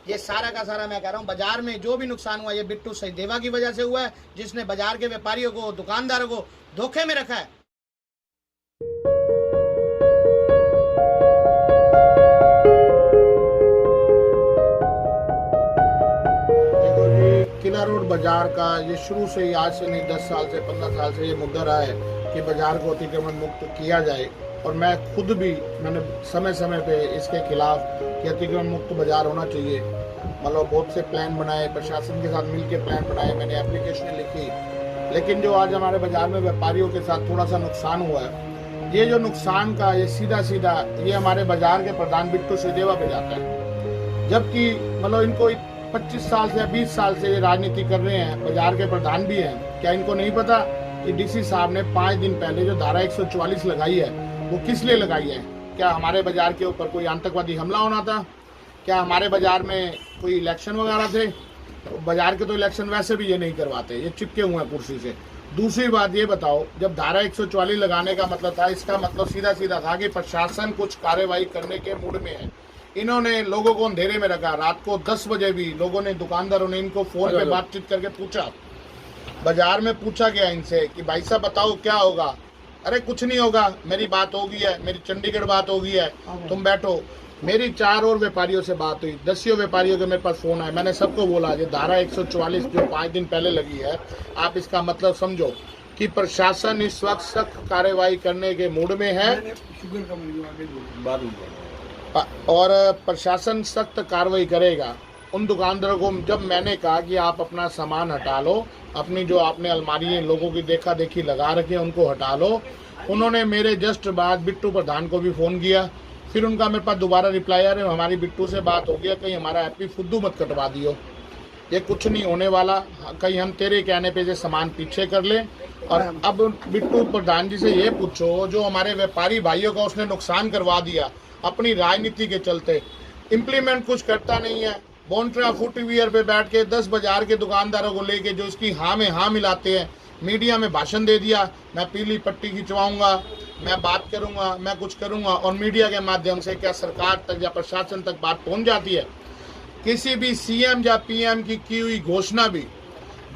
ये सारा का सारा मैं कह रहा हूँ बाजार में जो भी नुकसान हुआ ये बिट्टू सचदेवा की वजह से हुआ है, जिसने बाजार के व्यापारियों को, दुकानदारों को धोखे में रखा है। देखो जी, किला रोड बाजार का ये शुरू से ही, आज से नहीं 10 साल से 15 साल से ये मुद्दा रहा है कि बाजार को अतिक्रमण मुक्त किया जाए। और मैं खुद भी मैंने समय समय पे इसके खिलाफ कि अतिक्रमण मुक्त बाजार होना चाहिए, मतलब बहुत से प्लान बनाए, प्रशासन के साथ मिलकर प्लान बनाए, मैंने एप्लीकेशनें लिखी। लेकिन जो आज हमारे बाजार में व्यापारियों के साथ थोड़ा सा नुकसान हुआ है, ये जो नुकसान का ये सीधा सीधा ये हमारे बाजार के प्रधान बिट्टू सचदेवा पे जाता है। जबकि मतलब इनको 25 साल से या 20 साल से ये राजनीति कर रहे हैं, बाजार के प्रधान भी हैं। क्या इनको नहीं पता कि डीसी साहब ने 5 दिन पहले जो धारा 144 लगाई है वो किस लिए लगाई है? क्या हमारे बाजार के ऊपर कोई आतंकवादी हमला होना था? क्या हमारे बाजार में कोई इलेक्शन वगैरह थे? तो बाजार के तो इलेक्शन वैसे भी ये नहीं करवाते, ये चिपके हुए हैं कुर्सी से। दूसरी बात ये बताओ, जब धारा 144 लगाने का मतलब था, इसका मतलब सीधा सीधा था कि प्रशासन कुछ कार्रवाई करने के मूड में है। इन्होंने लोगों को अंधेरे में रखा। रात को 10 बजे भी लोगों ने, दुकानदारों ने इनको फोन पे बातचीत करके पूछा, बाजार में पूछा गया इनसे कि भाई साहब बताओ क्या होगा? अरे कुछ नहीं होगा, मेरी बात हो गई है, मेरी चंडीगढ़ बात हो गई है, तुम बैठो। मेरी 4 और व्यापारियों से बात हुई, 10 व्यापारियों के मेरे पास फोन आए। मैंने सबको बोला ये धारा 144 जो 5 दिन पहले लगी है, आप इसका मतलब समझो कि प्रशासन इस वक्त सख्त कार्रवाई करने के मूड में है और प्रशासन सख्त कार्रवाई करेगा उन दुकानदारों को। जब मैंने कहा कि आप अपना सामान हटा लो, अपनी जो आपने अलमारी लोगों की देखा देखी लगा रखी है उनको हटा लो, उन्होंने मेरे जस्ट बाद बिट्टू प्रधान को भी फ़ोन किया। फिर उनका मेरे पास दोबारा रिप्लाई आ रहा है, हमारी बिट्टू से बात हो गया, कहीं हमारा एपी फुद्दू मत कटवा दियो, ये कुछ नहीं होने वाला, कहीं हम तेरे कहने पे से सामान पीछे कर लें। और अब बिट्टू प्रधान जी से ये पूछो, जो हमारे व्यापारी भाइयों का उसने नुकसान करवा दिया अपनी राजनीति के चलते, इम्प्लीमेंट कुछ करता नहीं है। बॉन्ट्रा फुटवियर पे बैठ के 10 बाजार के दुकानदारों को लेके जो इसकी हाँ में हाँ मिलाते हैं, मीडिया में भाषण दे दिया, मैं पीली पट्टी खिंचवाऊंगा, मैं बात करूंगा, मैं कुछ करूंगा, और मीडिया के माध्यम से क्या सरकार तक या प्रशासन तक बात पहुंच जाती है? किसी भी सीएम या पीएम की हुई घोषणा भी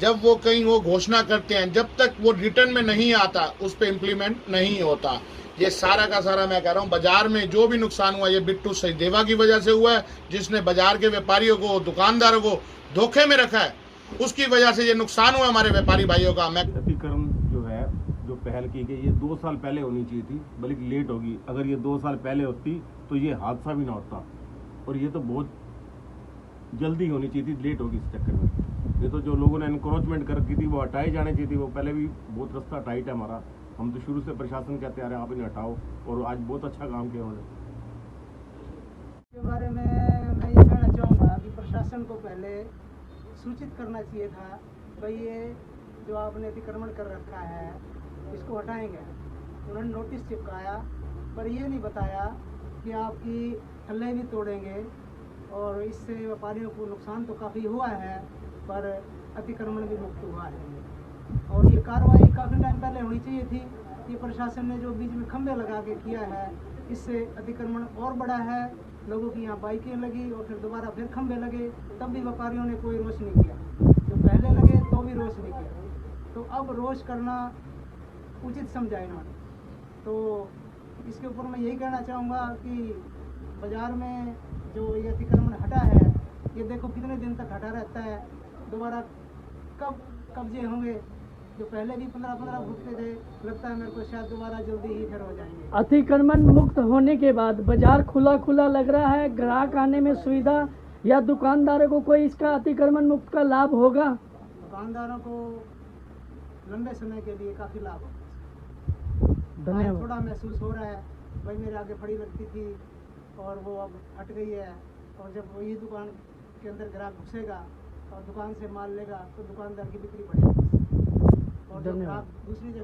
जब वो कहीं वो घोषणा करते हैं, जब तक वो रिटर्न में नहीं आता उस पर इम्प्लीमेंट नहीं होता। ये सारा का सारा मैं कह रहा हूँ बाजार में जो भी नुकसान हुआ ये बिट्टू सचदेवा की वजह से हुआ है, जिसने बाजार के व्यापारियों को, दुकानदारों को धोखे में रखा है। उसकी वजह से ये नुकसान हुआ हमारे व्यापारी भाइयों का। मैं अतिक्रमण जो है, जो पहल की गई, ये 2 साल पहले होनी चाहिए थी, बल्कि लेट होगी। अगर ये 2 साल पहले होती तो ये हादसा भी ना होता, और ये तो बहुत जल्दी होनी चाहिए थी, लेट होगी इस चक्कर में। ये तो जो लोगों ने एनक्रोचमेंट कर की थी वो हटाई जानी चाहिए थी। वो पहले भी बहुत रास्ता टाइट है हमारा, हम तो शुरू से प्रशासन कहते आ रहे हैं आप इन्हें हटाओ, और आज बहुत अच्छा काम किया उन्होंने। के बारे में मैं ये कहना चाहूँगा कि प्रशासन को पहले सूचित करना चाहिए था, भाई ये जो आपने अतिक्रमण कर रखा है इसको हटाएंगे। उन्होंने नोटिस चिपकाया, पर ये नहीं बताया कि आपकी ठल्ले भी तोड़ेंगे, और इससे व्यापारियों को नुकसान तो काफ़ी हुआ है, पर अतिक्रमण भी मुक्त हुआ है। और ये कार्रवाई काफ़ी टाइम पहले होनी चाहिए थी। ये प्रशासन ने जो बीच में खंभे लगा के किया है, इससे अतिक्रमण और बढ़ा है। लोगों की यहाँ बाइकें लगी और फिर दोबारा फिर खंभे लगे, तब भी व्यापारियों ने कोई रोष नहीं किया। जो पहले लगे तो भी रोष नहीं किया, तो अब रोष करना उचित समझा इन्होंने। तो इसके ऊपर मैं यही कहना चाहूँगा कि बाज़ार में जो ये अतिक्रमण हटा है, ये देखो कितने दिन तक हटा रहता है, दोबारा कब कब्जे होंगे। जो पहले भी 15-15 फुट थे, लगता है मेरे को शायद दोबारा जल्दी ही फिर हो जाएंगे। अतिक्रमण मुक्त होने के बाद बाजार खुला खुला लग रहा है, ग्राहक आने में सुविधा, या दुकानदारों को कोई इसका अतिक्रमण मुक्त का लाभ होगा? दुकानदारों को लंबे समय के लिए काफ़ी लाभ होगा। धन्यवाद। थोड़ा महसूस हो रहा है, भाई मेरे आगे फड़ी लगती थी और वो अब हट गई है, और जब वही दुकान के अंदर ग्राहक घुसेगा और दुकान से माल लेगा तो दुकानदार की बिक्री बढ़ेगी, और जो ग्राहक दूसरी जगह